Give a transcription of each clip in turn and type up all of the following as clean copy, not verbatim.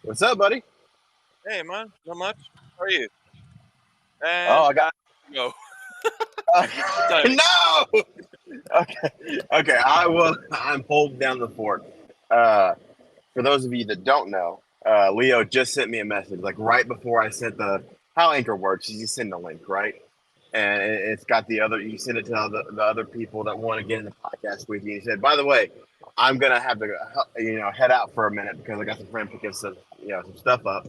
What's up, buddy? Hey man, not much. How are you? And Oh, I got. go. Good timing. No. Okay. I will. I'm holding down the fort. Uh, for those of you that don't know, Leo just sent me a message like right before I sent the how Anchor works. Is you send the link, right? And it's got the other. You send it to the other people that want to get in the podcast with you. He said, by the way, I'm gonna have to head out for a minute because I got some friend picking some stuff up.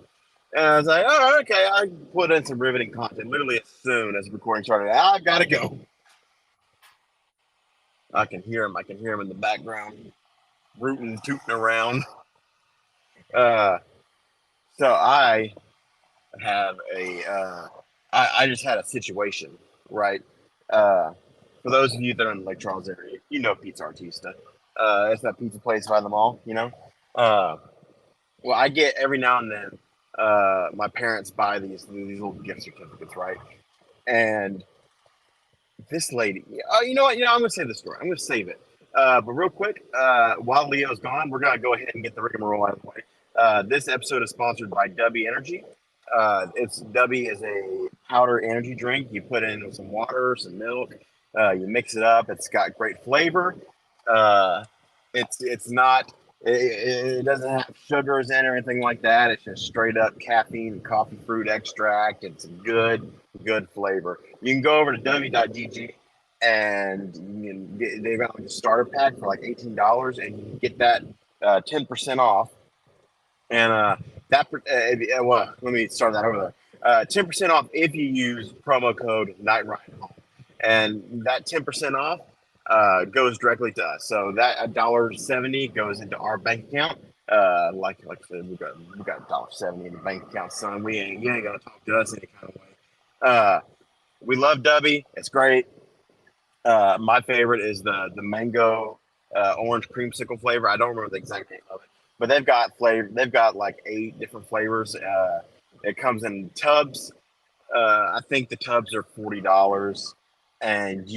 And I was like, oh, okay. I put in some riveting content literally as soon as the recording started. I gotta go. I can hear him. I can hear him in the background, rooting, tooting around. Uh, so I have I just had a situation, right? Uh, for those of you that are in the Lake Charles area, you know Pizza Artista. It's that pizza place by the mall. Uh, well, I get every now and then. My parents buy these little gift certificates, right? And this lady, you know what? I'm gonna say the story. I'm gonna save it. But real quick, while Leo's gone, we're gonna go ahead and get the rigmarole out of the way. This episode is sponsored by Dubby Energy. It's Dubby is a powder energy drink. You put in some water, some milk, you mix it up. It's got great flavor. Uh, it's not. It doesn't have sugars in or anything like that. It's just straight up caffeine and coffee fruit extract. It's good flavor. You can go over to w.gg and they've got like a starter pack for like $18, and you can get that 10% off. And well, let me start that over there. 10% off if you use promo code Night Ride Home, and that 10% off goes directly to us. So that $1.70 goes into our bank account. Like I said, we got $1.70 in the bank account, son. You ain't gonna talk to us any kind of way. We love Dubby. It's great. My favorite is the mango orange creamsicle flavor. I don't remember the exact name of it, but they've got flavor. They've got like 8 different flavors. It comes in tubs. I think the tubs are $40, and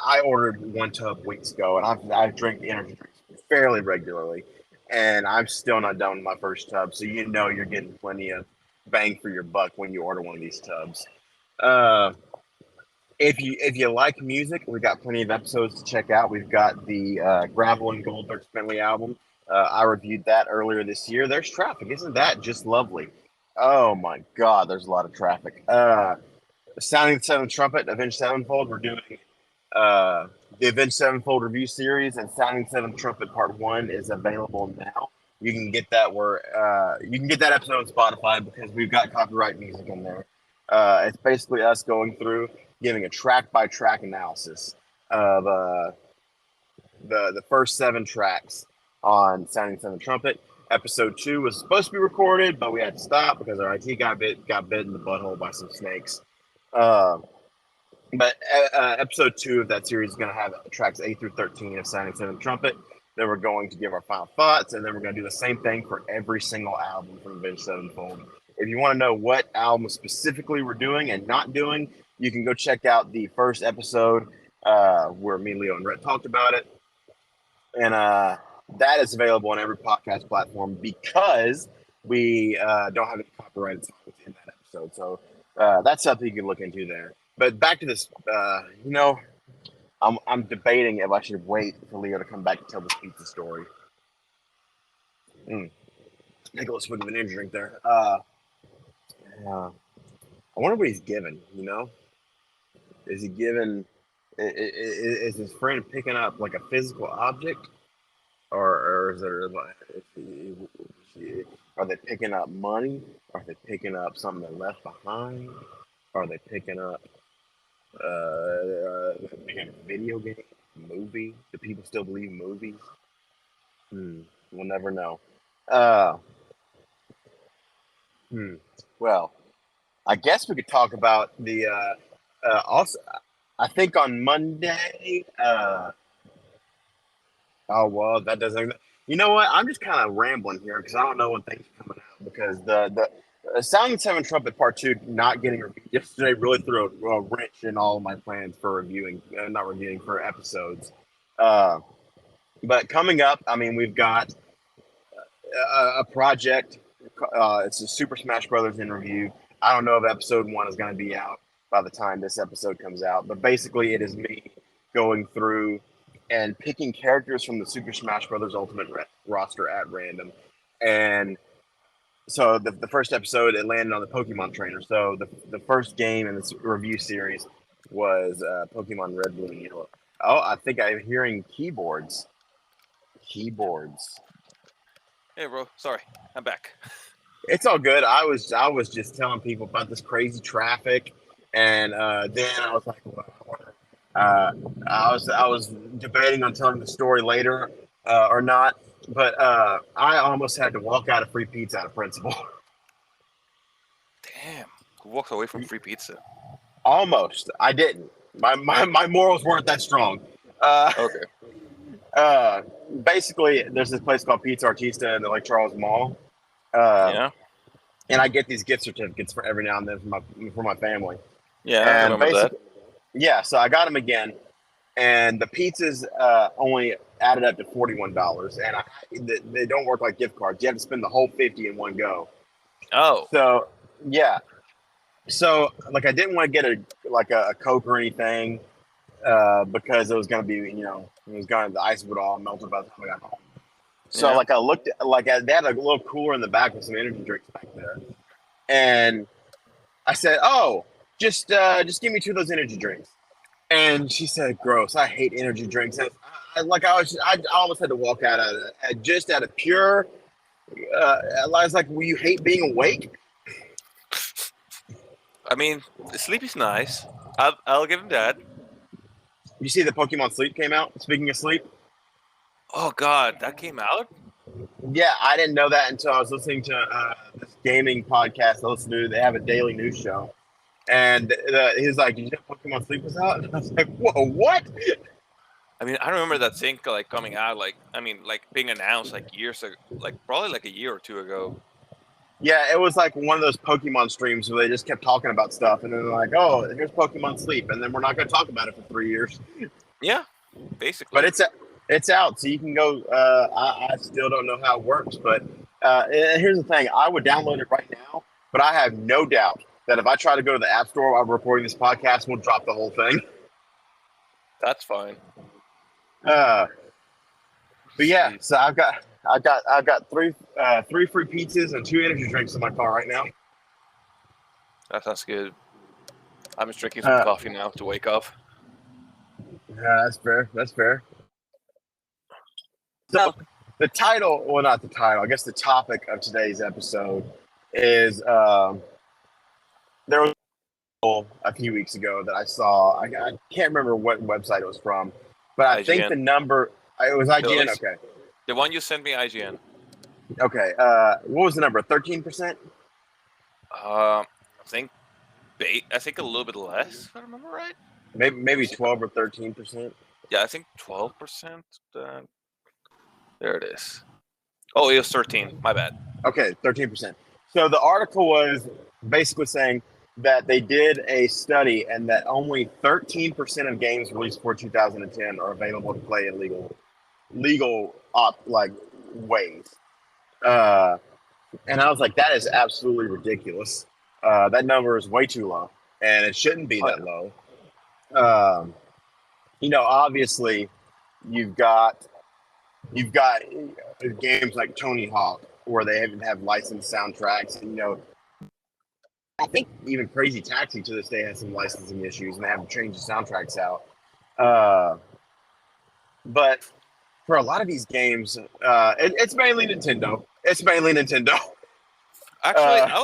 I ordered one tub weeks ago, and I drink the energy drinks fairly regularly, and I'm still not done with my first tub. So you're getting plenty of bang for your buck when you order one of these tubs. Uh, if you like music, we've got plenty of episodes to check out. We've got the Gravel and Goldberg Bentley album. I reviewed that earlier this year. There's traffic, isn't that just lovely? Oh my God, there's a lot of traffic. Sounding the Seventh Trumpet, Avenged Sevenfold. We're doing uh, the Avenged Sevenfold review series, and Sounding Seventh Trumpet Part One is available now. You can get that you can get that episode on Spotify because we've got copyright music in there. It's basically us going through giving a track by track analysis of the first 7 tracks on Sounding Seven Trumpet. Episode 2 was supposed to be recorded, but we had to stop because our IT got bit in the butthole by some snakes. Uh, but episode 2 of that series is going to have tracks 8 through 13 of Sounding Seven Trumpet. Then we're going to give our final thoughts, and then we're going to do the same thing for every single album from Avenged Sevenfold. If you want to know what album specifically we're doing and not doing, you can go check out the first episode where me, Leo, and Rhett talked about it. And that is available on every podcast platform because we don't have any copyrighted songs in that episode. So that's something you can look into there. But back to this, I'm debating if I should wait for Leo to come back to tell this pizza story. Take a little swig of an energy drink there. I wonder what he's given. Is he given? Is his friend picking up like a physical object, or is there are they picking up money? Are they picking up something they left behind? Are they picking up a video game, movie? Do people still believe movies? We'll never know. Well, I guess we could talk about the also. I think on Monday. Oh well, that doesn't. You know what? I'm just kind of rambling here because I don't know when things are coming out because the Sounding Seven Trumpet Part Two not getting reviewed yesterday really threw a wrench in all of my plans for not reviewing for episodes. But coming up, I mean, we've got a project It's a Super Smash Brothers in review. I don't know if episode 1 is going to be out by the time this episode comes out, but basically it is me going through and picking characters from the Super Smash Brothers Ultimate roster at random. And so the first episode, it landed on the Pokemon trainer. So the first game in this review series was Pokemon Red, Blue, and Yellow. Oh, I think I'm hearing keyboards. Keyboards. Hey, bro. Sorry, I'm back. It's all good. I was just telling people about this crazy traffic, and then I was like, I was debating on telling the story later or not, but I almost had to walk out of free pizza out of principle. Damn. Who walks away from free pizza? Almost. I didn't. My morals weren't that strong. Okay. Basically, there's this place called Pizza Artista in the Lake Charles Mall. Yeah. And I get these gift certificates for every now and then for my family. Yeah, I And remember that. yeah, so I got them again, and the pizzas only added up to $41, and they don't work like gift cards. You have to spend the whole 50 in one go. Oh. So yeah, so like I didn't want to get a Coke or anything because it was gonna be the ice would all melted by the time I got home. So Yeah. like I looked at they had a little cooler in the back with some energy drinks back there, and I said, "Oh, just give me 2 of those energy drinks." And she said, "Gross! I hate energy drinks." And I almost had to walk out of it just out of pure. I was like, "Will you hate being awake?" I mean, sleep is nice. I'll give him that. You see, the Pokemon Sleep came out. Speaking of sleep, Oh God, that came out. yeah, I didn't know that until I was listening to this gaming podcast I listen to. They have a daily news show, and he was like, "Did you know Pokemon Sleep was out?" And I was like, "Whoa, what?" I mean, I remember that thing like coming out, like being announced like years ago, like probably like a year or two ago. Yeah, it was like one of those Pokemon streams where they just kept talking about stuff, and then they're like, "Oh, here's Pokemon Sleep," and then we're not going to talk about it for 3 years. Yeah, basically. But it's out, so you can go. I still don't know how it works, but and here's the thing: I would download it right now, but I have no doubt that if I try to go to the App Store while we're recording this podcast, we'll drop the whole thing. That's fine. But yeah, so I've got three free pizzas and 2 energy drinks in my car right now. That sounds good. I'm just drinking some coffee now to wake up. Yeah, that's fair. That's fair. So the title, well, not the title. I guess the topic of today's episode is there was a few weeks ago that I saw. I can't remember what website it was from, but I think IGN. the number it was IGN. Okay, The one you sent me, IGN. okay. What was the number? 13%. I think a little bit less, if I remember right. Maybe 12 or 13%. Yeah, I think 12%. There it is. Oh, it was 13. My bad. Okay, 13%. So the article was basically saying that they did a study and that only 13% of games released for 2010 are available to play in legal ways. And I was like, that is absolutely ridiculous. That number is way too low, and it shouldn't be that low. Obviously, you've got games like Tony Hawk where they even have licensed soundtracks, and I think even Crazy Taxi to this day has some licensing issues, and they haven't changed the soundtracks out. But for a lot of these games, it's mainly Nintendo. Actually, I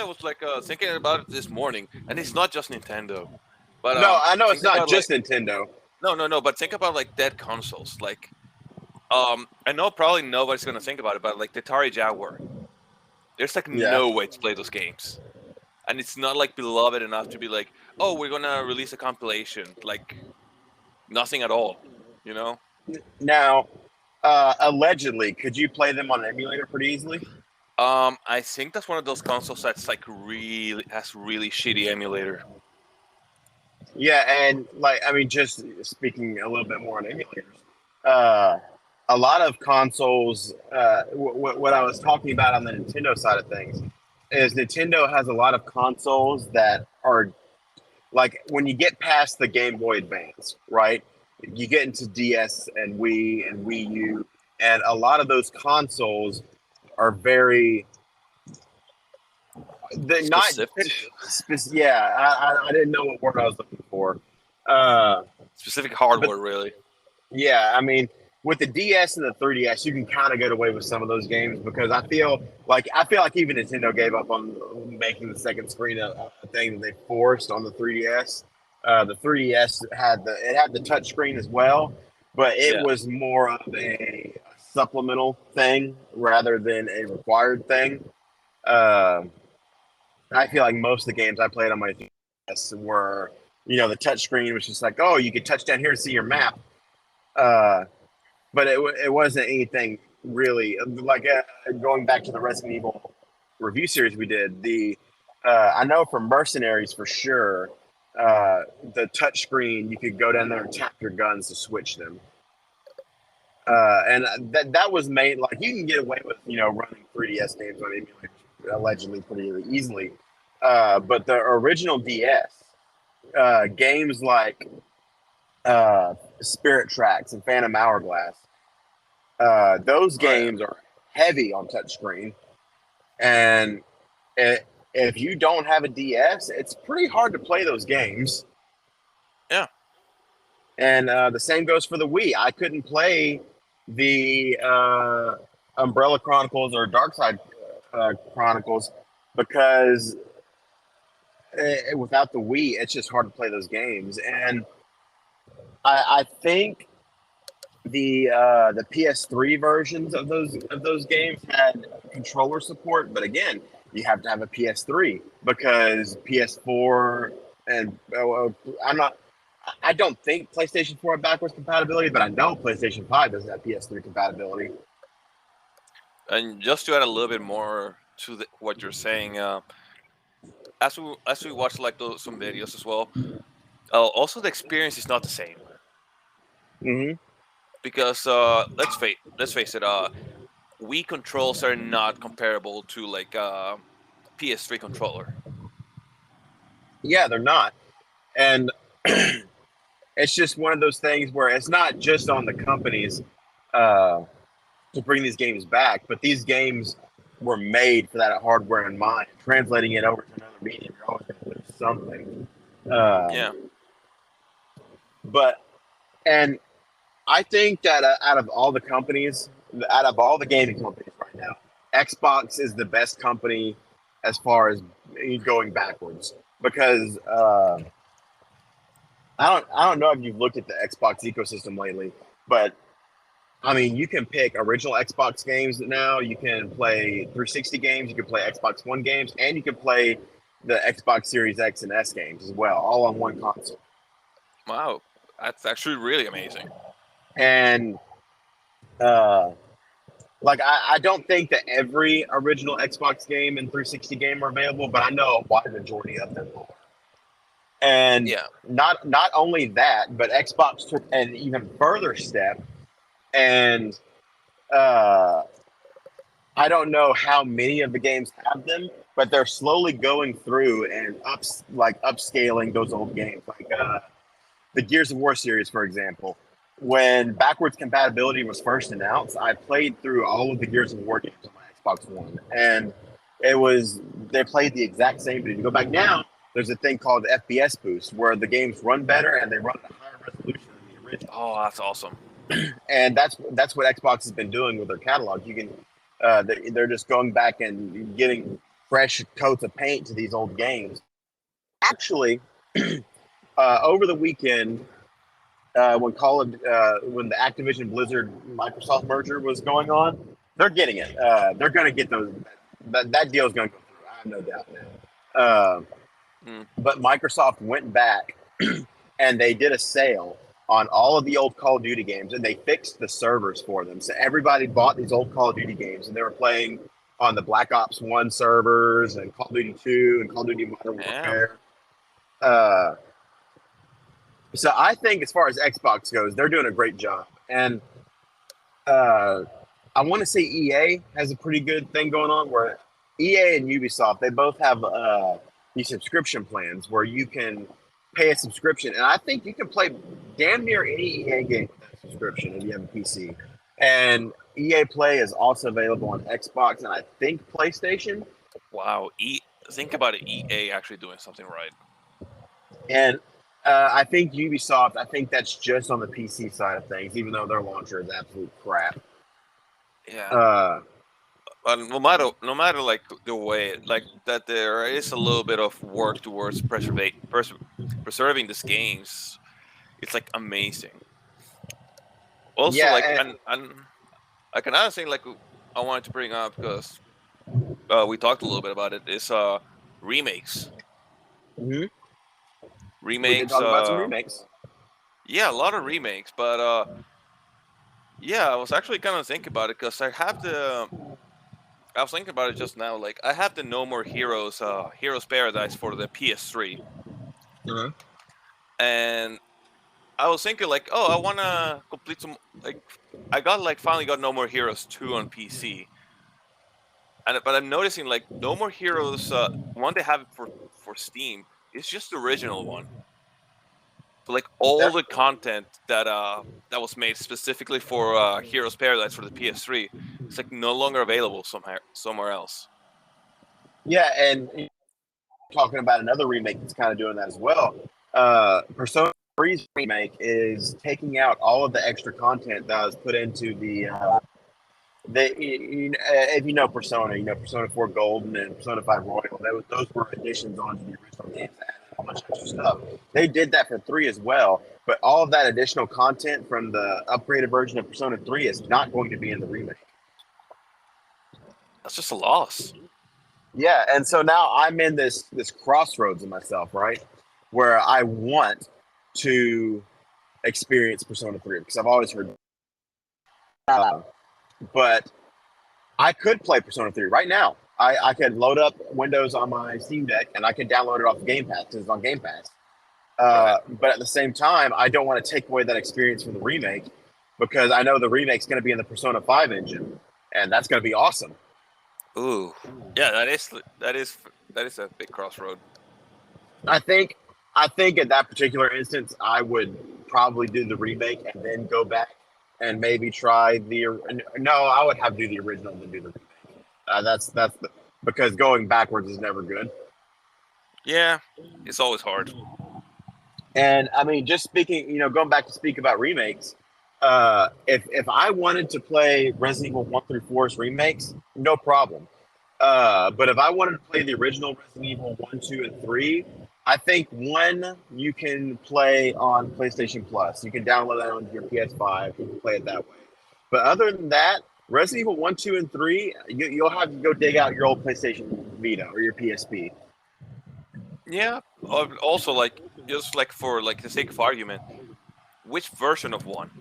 was like thinking about it this morning, and it's not just Nintendo. But no, I know it's not just like, Nintendo. No. But think about like dead consoles. Like, I know probably nobody's gonna think about it, but like the Atari Jaguar, there's like no way to play those games, and it's not like beloved enough to be like, oh, we're gonna release a compilation. Like, nothing at all. Now, allegedly, could you play them on an emulator pretty easily? I think that's one of those consoles that's like has really shitty emulator. Yeah, and just speaking a little bit more on emulators, a lot of consoles. What I was talking about on the Nintendo side of things is Nintendo has a lot of consoles that are like when you get past the Game Boy Advance, right? You get into DS and Wii and Wii U, and a lot of those consoles are very they're not Specific, yeah. I didn't know what word I was looking for. Uh, specific but hardware, really. yeah, I mean, with the DS and the 3DS, you can kind of get away with some of those games because I feel like even Nintendo gave up on making the second screen a thing that they forced on the 3DS. The 3DS had the touch screen as well, but it Yeah. was more of a supplemental thing rather than a required thing. Uh, I feel like most of the games I played on my 3DS were, the touch screen was just like, oh, you could touch down here and see your map. Uh, but it wasn't anything really like going back to the Resident Evil review series we did. I know for Mercenaries for sure, the touch screen you could go down there and tap your guns to switch them, and that was made like you can get away with running 3DS games on emulator allegedly pretty easily, but the original DS games like Spirit Tracks and Phantom Hourglass. Those Oh yeah. games are heavy on touchscreen, and if you don't have a DS, it's pretty hard to play those games. Yeah. And the same goes for the Wii. I couldn't play the Umbrella Chronicles or Darkside Chronicles because without the Wii, it's just hard to play those games. And I think the PS3 versions of those games had controller support, but again, you have to have a PS3 because PS4 and I'm not. I don't think PlayStation 4 had backwards compatibility, but I know PlayStation 5 doesn't have PS3 compatibility. And just to add a little bit more to what you're saying, as we watch like some videos as well, also the experience is not the same Hmm. because let's face it, Wii controls are not comparable to like PS3 controller. Yeah, they're not, and it's just one of those things where it's not just on the companies uh, to bring these games back, but these games were made for that hardware in mind. Translating it over to another medium, you're always going to lose something. Um, Yeah. but and I think that out of all the companies, out of all the gaming companies right now, Xbox is the best company as far as going backwards because I don't know if you've looked at the Xbox ecosystem lately, but I mean, you can pick original Xbox games now. You can play 360 games. You can play Xbox One games, and you can play the Xbox Series X and S games as well, all on one console. Wow, that's actually really amazing. And uh, like, I don't think that every original Xbox game and 360 game are available, but I know a wide majority of them are. And Yeah. not only that, but Xbox took an even further step, and uh, I don't know how many of the games have them, but they're slowly going through and upscaling those old games, like the Gears of War series, for example. When backwards compatibility was first announced, I played through all of the Gears of War games on my Xbox One, and they played the exact same. But if you go back now, there's a thing called the FPS boost, where the games run better and they run at a higher resolution than the original. Oh, that's awesome. And that's what Xbox has been doing with their catalog. You can they're just going back and getting fresh coats of paint to these old games. Actually, over the weekend, when the Activision Blizzard Microsoft merger was going on, they're getting it. They're going to get those. That deal is going to go through. I have no doubt now. Mm. But Microsoft went back and they did a sale on all of the old Call of Duty games, and they fixed the servers for them. So everybody bought these old Call of Duty games, and they were playing on the Black Ops 1 servers and Call of Duty 2 and Call of Duty Modern Yeah. Warfare. So I think as far as Xbox goes, they're doing a great job. And I want to say EA has a pretty good thing going on where EA and Ubisoft, they both have these subscription plans where you can pay a subscription, and I think you can play damn near any EA game with that subscription if you have a PC. And EA Play is also available on Xbox and I think PlayStation. Wow, think about it, EA actually doing something right. And I think Ubisoft, I think that's just on the PC side of things, even though their launcher is absolute crap. Yeah. But no matter like the way, like that, there is a little bit of work towards preserving these games. It's like amazing. Also, Yeah, like, and like another thing, like I wanted to bring up because we talked a little bit about it is remakes. we did Remakes. talk about some remakes. Yeah, a lot of remakes, but yeah, I was actually kind of thinking about it because I was thinking about it just now. Like, I have the No More Heroes, Heroes Paradise for the PS3, and I was thinking like, oh, I want to complete some. Like, finally got No More Heroes 2 on PC, but I'm noticing like No More Heroes one they have it for Steam. It's just the original one. So like all the content that was made specifically for Heroes Paradise for the PS3, it's like no longer available somewhere else. Yeah, and talking about another remake that's kind of doing that as well. Persona 3's remake is taking out all of the extra content that was put into if you know Persona, you know Persona 4 Golden and Persona 5 Royal. Those were additions onto the original games that added a bunch of extra stuff. They did that for 3 as well, but all of that additional content from the upgraded version of Persona 3 is not going to be in the remake. That's just a loss. Yeah, and so now I'm in this crossroads of myself, right, where I want to experience Persona 3 because I've always heard. But I could play Persona 3 right now. I could load up Windows on my Steam Deck and I could download it off Game Pass because it's on Game Pass. But at the same time, I don't want to take away that experience from the remake because I know the remake's going to be in the Persona 5 engine, and that's going to be awesome. Ooh, yeah, that is a big crossroad. I think at that particular instance, I would probably do the remake and then go back and maybe try no. I would have to do the original and then do the remake. Because going backwards is never good. Yeah, it's always hard. And I mean, just speaking, going back to speak about remakes, if I wanted to play Resident Evil 1 through 4's remakes, no problem. But if I wanted to play the original Resident Evil 1, 2, and 3, I think 1 you can play on PlayStation Plus. You can download that on your PS5. You can play it that way. But other than that, Resident Evil 1, 2, and 3, you'll have to go dig out your old PlayStation Vita or your PSP. Yeah. Also, like, just like for like the sake of argument, which version of 1?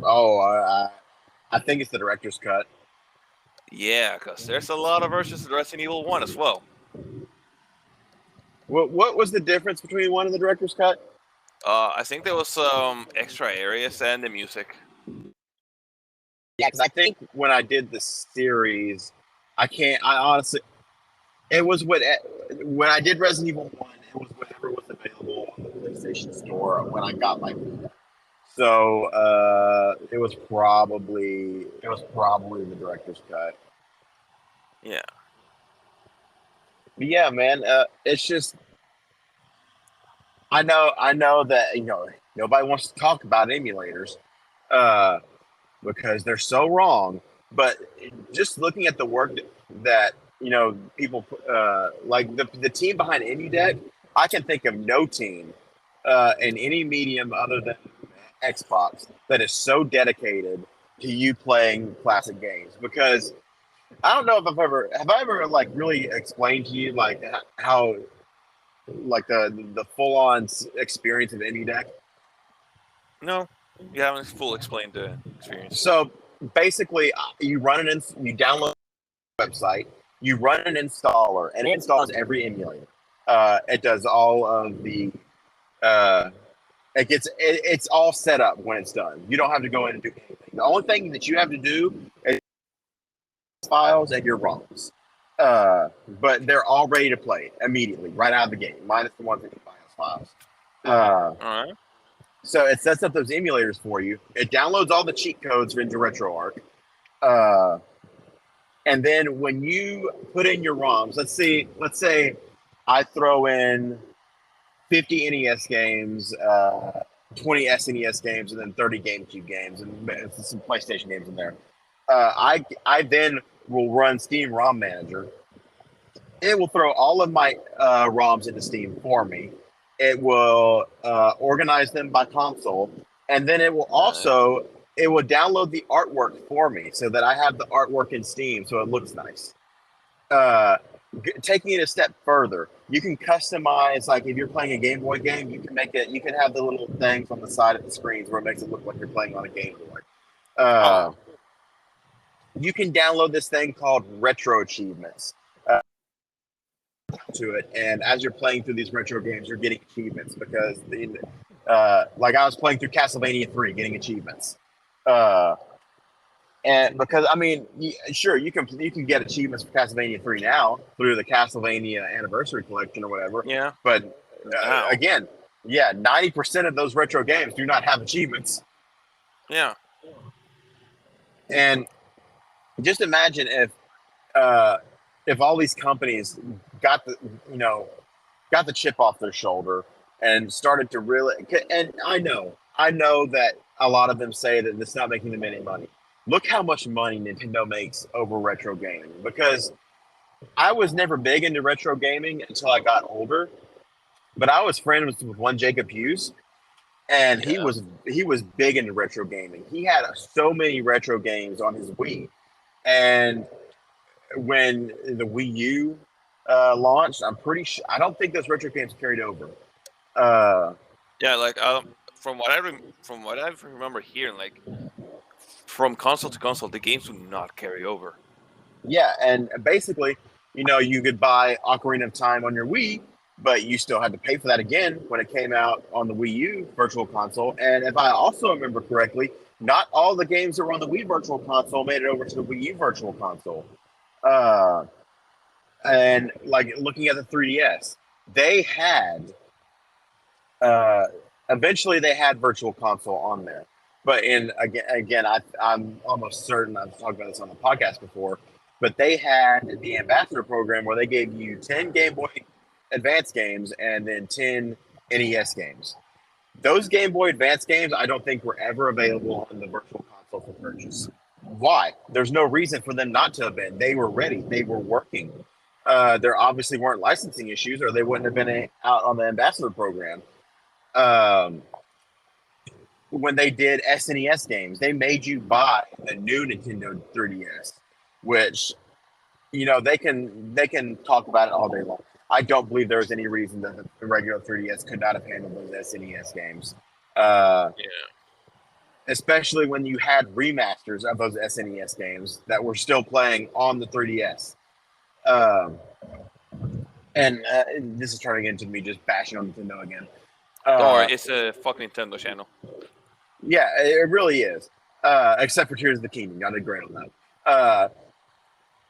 Oh, I think it's the director's cut. Yeah, because there's a lot of versions of Resident Evil 1 as well. What was the difference between 1 and the director's cut? I think there was some extra areas and the music. Yeah, because I think when I did the series, I honestly, it was when I did Resident Evil 1, it was whatever was available on the PlayStation Store when I got my Vita. So it was probably the director's cut. Yeah. But yeah, man, it's just I know that nobody wants to talk about emulators because they're so wrong. But just looking at the work that people like the team behind EmuDeck, I can think of no team in any medium other than Xbox that is so dedicated to you playing classic games. Because I don't know if have I ever like really explained to you like how like the full on experience of EmuDeck? No, you haven't full explained the experience. So basically, you download the website, you run an installer, and it installs every emulator. It does all of the It's all set up when it's done. You don't have to go in and do anything. The only thing that you have to do is files and your ROMs. But they're all ready to play immediately, right out of the gate, minus the ones that you BIOS files. All right. So it sets up those emulators for you. It downloads all the cheat codes into RetroArch. Uh, and then when you put in your ROMs, let's say I throw in 50 NES games, 20 SNES games, and then 30 GameCube games, and some PlayStation games in there. I then will run Steam ROM Manager. It will throw all of my ROMs into Steam for me. It will organize them by console, and then it will also it will download the artwork for me so that I have the artwork in Steam, so it looks nice. Taking it a step further, you can customize, like if you're playing a Game Boy game, you can make it. You can have the little things on the side of the screens where it makes it look like you're playing on a Game Boy. You can download this thing called Retro Achievements to it, and as you're playing through these retro games, you're getting achievements because like I was playing through Castlevania 3, getting achievements. And because I mean, sure, you can get achievements for Castlevania 3 now through the Castlevania Anniversary Collection or whatever. Yeah. But again, 90% of those retro games do not have achievements. Yeah. And just imagine if all these companies got the chip off their shoulder and started to really. And I know that a lot of them say that it's not making them any money. Look how much money Nintendo makes over retro gaming, because I was never big into retro gaming until I got older. But I was friends with one Jacob Hughes, and he was big into retro gaming. He had so many retro games on his Wii, and when the Wii U launched, I'm pretty sure I don't think those retro games carried over. Like from what I remember hearing, like from console to console, the games do not carry over. Yeah, and basically, you could buy Ocarina of Time on your Wii, but you still had to pay for that again when it came out on the Wii U Virtual Console. And if I also remember correctly, not all the games that were on the Wii Virtual Console made it over to the Wii U Virtual Console. And like looking at the 3DS, they had eventually they had Virtual Console on there. But again, I'm almost certain I've talked about this on the podcast before. But they had the Ambassador program where they gave you 10 Game Boy Advance games and then 10 NES games. Those Game Boy Advance games, I don't think were ever available on the Virtual Console for purchase. Why? There's no reason for them not to have been. They were ready. They were working. There obviously weren't licensing issues, or they wouldn't have been out on the Ambassador program. When they did SNES games, they made you buy the new Nintendo 3DS, which they can talk about it all day long. I don't believe there was any reason that the regular 3DS could not have handled those SNES games. Especially when you had remasters of those SNES games that were still playing on the 3DS. And this is turning into me just bashing on Nintendo again. Or it's a fucking Nintendo channel. Yeah, it really is. Except for Tears of the Kingdom. Y'all did great on that.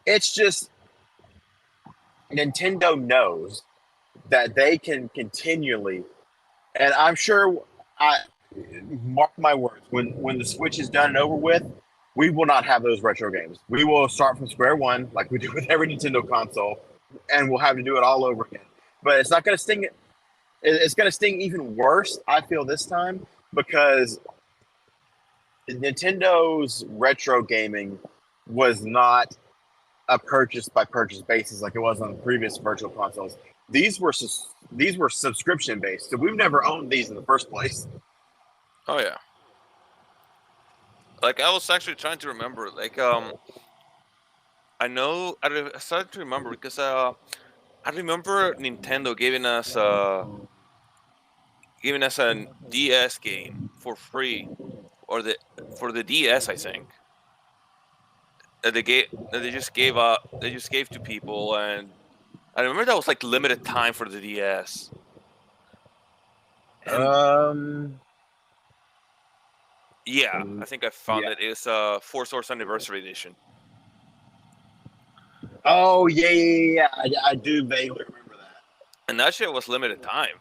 It's just Nintendo knows that they can continually, and I'm sure, mark my words, when the Switch is done and over with, we will not have those retro games. We will start from square one, like we do with every Nintendo console, and we'll have to do it all over again. But it's not going to sting. It's going to sting even worse, I feel, this time, because Nintendo's retro gaming was not a purchase by purchase basis like it was on the previous virtual consoles. These were subscription based, so we've never owned these in the first place. Oh yeah. Like I was actually trying to remember, like I started to remember because I remember Nintendo giving us a DS game for free, or for the DS, I think. That they just gave to people, and I remember that was like limited time for the DS. And Um. yeah, I think I found Yeah. it. It's Four Swords Anniversary Edition. Oh yeah. I do vaguely remember that. And that shit was limited time.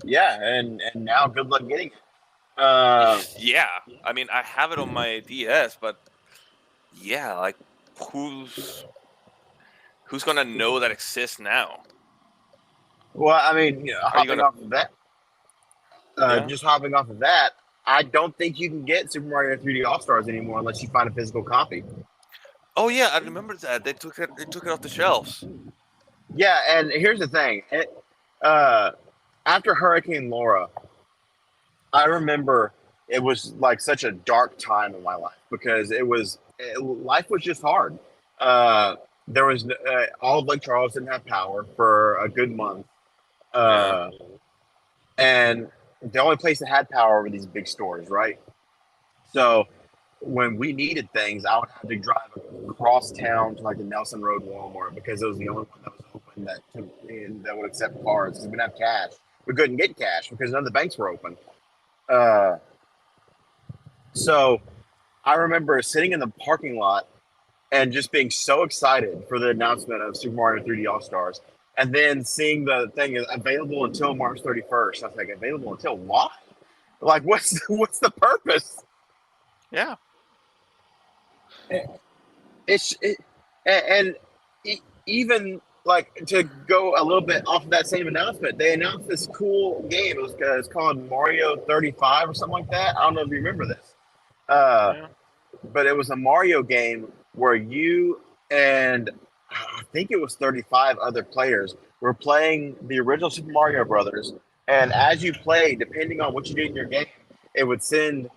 Yeah, and now good luck getting it. Uh, Yeah, I mean, I have it on my DS, but yeah, like who's gonna know that exists now? well, I mean, Are you hopping gonna? off of that, Yeah. just hopping off of that, I don't think you can get Super Mario 3D All Stars anymore unless you find a physical copy. Oh yeah, I remember that they took it. They took it off the shelves. Yeah, and here's the thing. Uh, After Hurricane Laura, I remember it was like such a dark time in my life because life was just hard. Uh, there was all of Lake Charles didn't have power for a good month, Yeah. uh, and the only place that had power were these big stores, right? So when we needed things, I would have to drive across town to like the Nelson Road Walmart because it was the only one that was open that would accept cards because we didn't have cash. We couldn't get cash because none of the banks were open. Uh, so I remember sitting in the parking lot and just being so excited for the announcement of Super Mario 3D All Stars, and then seeing the thing is available until March 31st. I was like, available until what? Like, what's the purpose? Yeah. It's it, and even like to go a little bit off of that same announcement, they announced this cool game. It's called Mario 35 or something like that. I don't know if you remember this. Uh, Yeah. but it was a Mario game where you and I think it was 35 other players were playing the original Super Mario Brothers. And as you play, depending on what you did in your game, it would send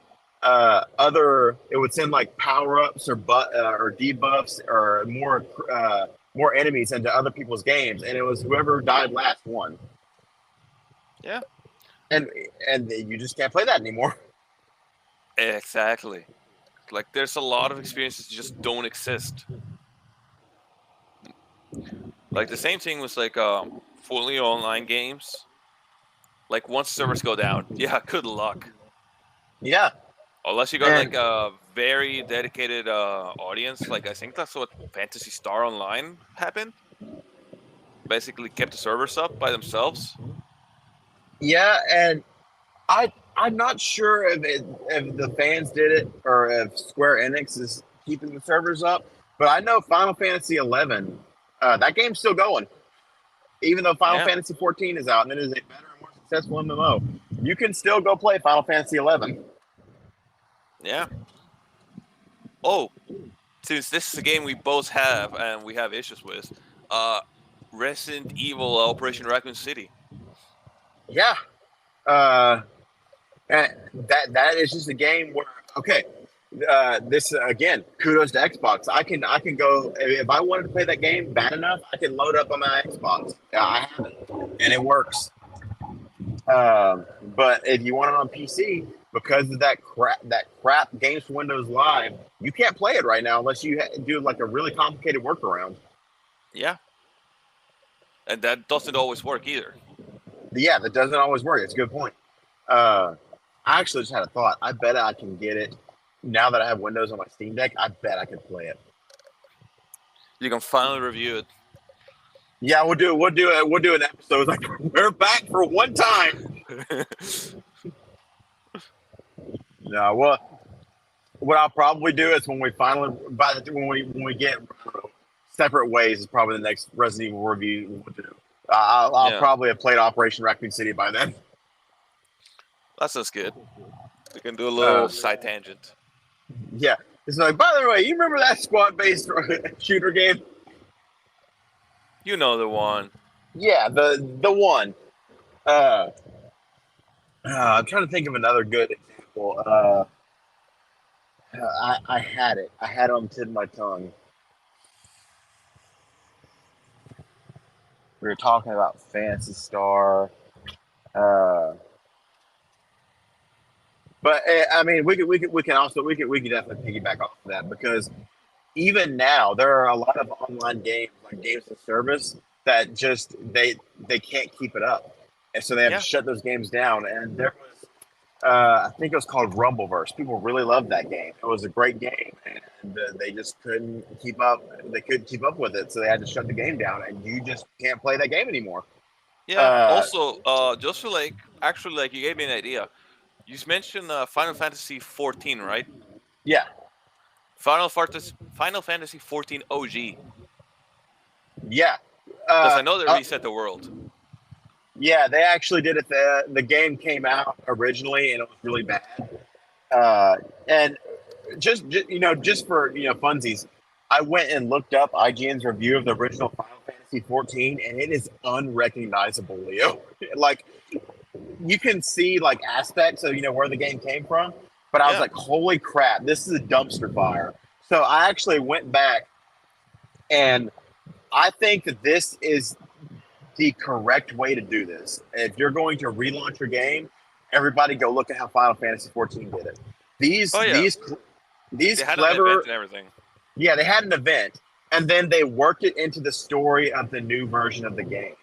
it would send like power ups or debuffs or more enemies into other people's games, and it was whoever died last won. Yeah. And and you just can't play that anymore. Exactly. Like there's a lot of experiences that just don't exist. Like the same thing with like fully online games. Like once servers go down, yeah, good luck. Yeah, Unless you got like and a very dedicated audience, like I think that's what Fantasy Star Online happened. Basically kept the servers up by themselves. yeah, and I'm not sure if the fans did it or if Square Enix is keeping the servers up, but I know Final Fantasy 11, that game's still going, even though Final Yeah, Fantasy 14 is out and it is a better and more successful MMO. You can still go play Final Fantasy 11. yeah. Oh, since this is a game we both have and we have issues with, uh, Resident Evil Operation Raccoon City. Yeah, uh, that is just a game where okay. This again, kudos to Xbox. I can go if I wanted to play that game bad enough, I can load up on my Xbox. Yeah, I have it, and it works. But if you want it on PC, because of that crap Games for Windows Live, you can't play it right now unless you do like a really complicated workaround. Yeah, and that doesn't always work either. Yeah, that doesn't always work. It's a good point. Uh, I actually just had a thought. I bet I can get it now that I have Windows on my Steam Deck. I bet I could play it. You can finally review Yeah, we'll do it. We'll do an episode. Like we're back for one time. it. No, well, what I'll probably do is when we finally when we get separate ways is probably the next Resident Evil review we'll do. I'll Yeah, probably have played Operation Raccoon City by then. that sounds good. We can do a Uh, little side tangent. yeah, it's like by the way, you remember that squad based shooter game? You know the one. Yeah, the one. Uh, I'm trying to think of another good example. I had it. I had it on the tip of my tongue. We were talking about Fantasy Star. Uh, but I mean, we could definitely piggyback off of that because even now there are a lot of online games like games of service that just they can't keep it up, and so they have to Yeah. shut those games down. And there was, I think it was called Rumbleverse. People really loved that game. It was a great game, and they just couldn't keep up. They couldn't keep up with it, so they had to shut the game down, and you just can't play that game anymore. Yeah. Uh, Also, just to like actually like you gave me an idea. You mentioned Final Fantasy 14, right? yeah, Final Fantasy 14 OG. yeah, Because uh, I know they uh, reset the world. yeah. They actually did it. The game came out originally, and it was really bad. And just for funsies, I went and looked up IGN's review of the original Final Fantasy 14, and it is unrecognizable, Leo. Like you can see like aspects of where the game came from, but I was Yeah. like, holy crap, this is a dumpster fire. So I actually went back, and I think that this is the correct way to do this. If you're going to relaunch your game, everybody go look at how Final Fantasy 14 did it. These Oh yeah. these these They had an event clever, and everything. yeah, they had an event, and then they worked it into the story of the new version of the game.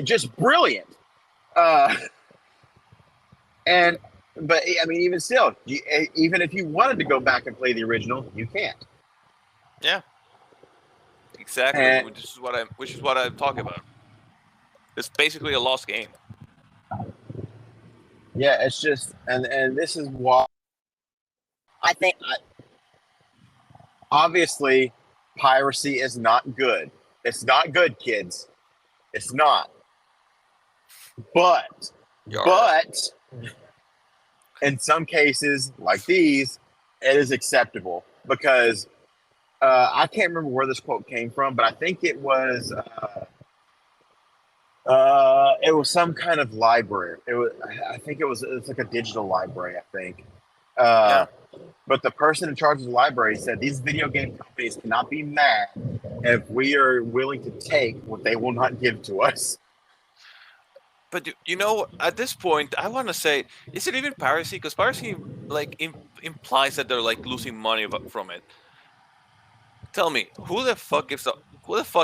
Just brilliant. Uh, and but I mean, even still, even if you wanted to go back and play the original, you can't. Yeah. Exactly. And Which is what I'm talking about. It's basically a lost game. yeah, it's just and this is why I think. Obviously, piracy is not good. It's not good, kids. It's not. But Yar. but in some cases, like these, it is acceptable because I can't remember where this quote came from, but I think it was some kind of library. I think it's like a digital library. I think. Uh, Yeah. but the person in charge of the library said these video game companies cannot be mad if we are willing to take what they will not give to us. But at this point, I want to say, is it even piracy? Because piracy like implies that they're like losing money from it. Tell me, who the fuck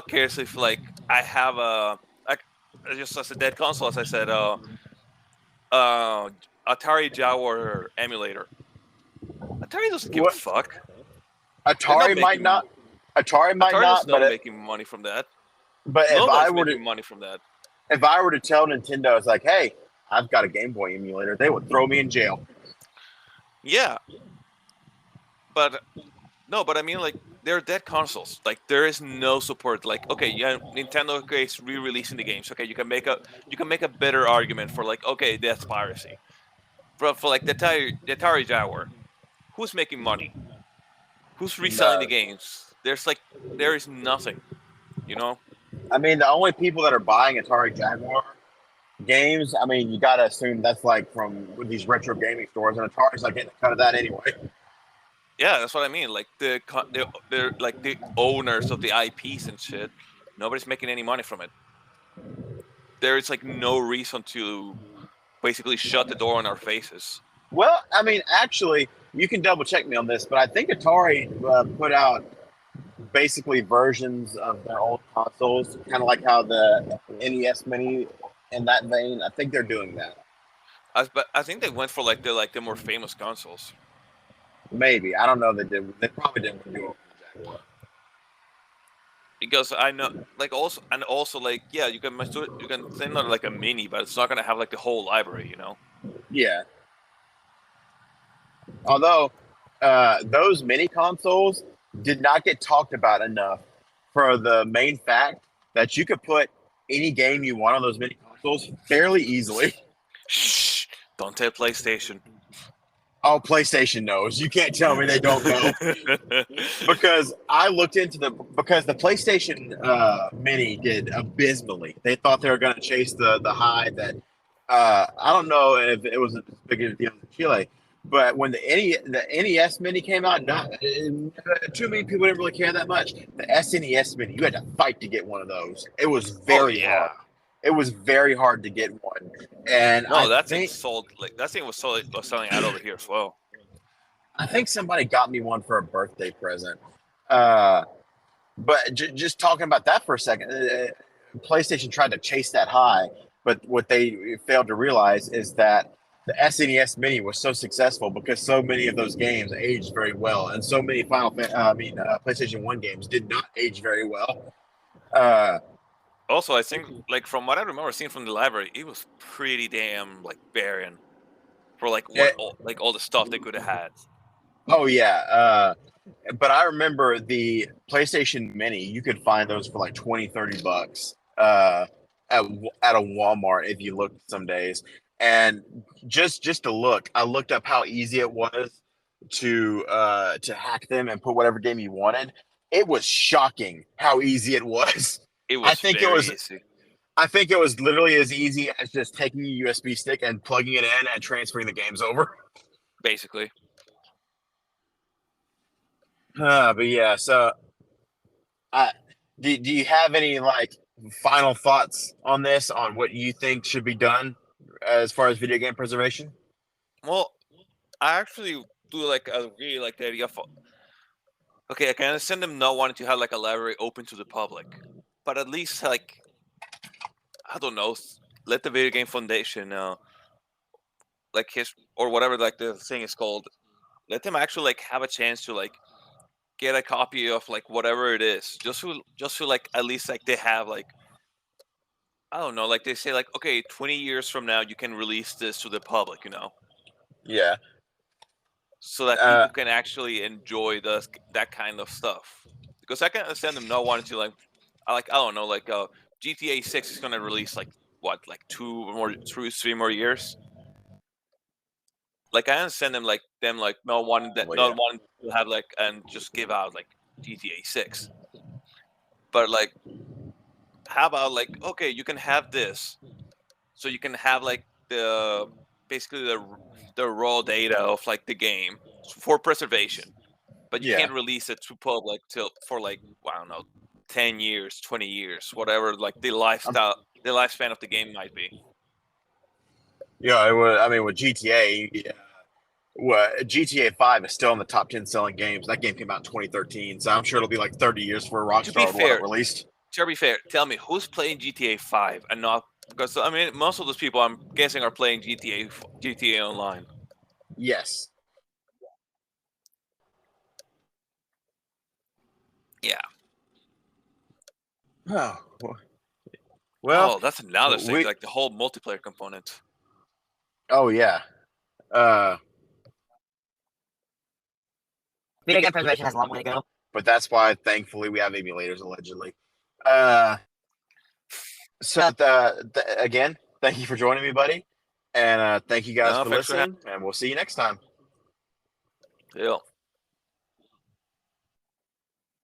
cares if like I have like just as a dead console, as I said, uh, Atari Jaguar emulator. Atari doesn't give a What fuck. They're not Atari might making not, Atari might Atari is not, not making money from that. but Nobody's making money from that. if I were to tell Nintendo, it's like, hey, I've got a Game Boy emulator, they would throw me in jail. Yeah, but no, but I mean like they're dead consoles. Like there is no support. Like okay, yeah, Nintendo is re-releasing the games. Okay, you can make a better argument for like okay, that's piracy. For like the Atari Jaguar, who's making money? Who's reselling the No. games? There is nothing. You know? I mean, the only people that are buying Atari Jaguar games, I mean, you got to assume that's like from these retro gaming stores, and Atari's not getting a cut of that anyway. Yeah, that's what I mean. Like they're like the owners of the IPs and shit. Nobody's making any money from it. There is like no reason to basically shut the door on our faces. Well, I mean, actually, you can double check me on this, but I think Atari put out basically versions of their old consoles, kind of like how the NES Mini in that vein. I think they're doing that. But I think they went for like the more famous consoles. Maybe I don't know. They did. They probably didn't do it with the Jaguar. Because I know, like also like yeah, you can send out like a mini, but it's not gonna have like the whole library, you know. Yeah. Although those mini consoles did not get talked about enough for the main fact that you could put any game you want on those mini consoles fairly easily. Shh! Don't tell PlayStation. Oh, PlayStation knows. You can't tell me they don't know. Because I looked into because the PlayStation Mini did abysmally. They thought they were going to chase the high that I don't know if it was as big a deal in Chile, but when the NES Mini came out, not too many people didn't really care that much. The SNES Mini, you had to fight to get one of those. It was very hard. It was very hard to get one, and no, that thing sold like that thing was selling out over here as well. I think somebody got me one for a birthday present. But just talking about that for a second, PlayStation tried to chase that high, But what they failed to realize is that the SNES Mini was so successful because so many of those games aged very well, and so many PlayStation One games did not age very well. Also, I think like from what I remember seeing from the library, it was pretty damn like barren for like what all the stuff they could have had. Oh yeah. But I remember the PlayStation Mini, you could find those for like 20, $30 at a Walmart if you looked some days. And just to look, I looked up how easy it was to hack them and put whatever game you wanted. It was shocking how easy it was. It I was think it very was easy. I think it was literally as easy as just taking a USB stick and plugging it in and transferring the games over. Basically. But yeah, so I do you have any like final thoughts on this on what you think should be done as far as video game preservation? Well, I actually do like I really like the idea of okay, I can understand them not wanting to have like a library open to the public, but at least like I don't know, let the video game foundation like his or whatever like the thing is called, let them actually like have a chance to like get a copy of like whatever it is, just to like at least like they have like I don't know, like they say like okay, 20 years from now you can release this to the public, Yeah. so that people can actually enjoy that kind of stuff. Because I can understand them not wanting to I don't know like GTA 6 is gonna release like what like 3 more years. Like I understand them like Yeah. not wanting to have like and just give out like GTA 6. But like how about like okay, you can have this, so you can have like the basically the raw data of like the game for preservation, but you Yeah. can't release it to public till for like I don't know, 10 years, 20 years, whatever like the lifespan of the game might be. Yeah. I mean, with GTA, GTA 5 is still in the top 10 selling games. That game came out in 2013, so I'm sure it'll be like 30 years for To be Rockstar would want it fair, released. tell me who's playing GTA 5 and not because I mean most of those people I'm guessing are playing GTA Online. Yes. Yeah. Oh, well, Oh, that's another thing, we. like the whole multiplayer component. Oh yeah. Uh, Video game preservation has a long way to go. But that's why, thankfully, we have emulators allegedly. Uh, so again, thank you for joining me, buddy, and thank you guys No, for thanks for having. listening. And we'll see you next time. Yeah.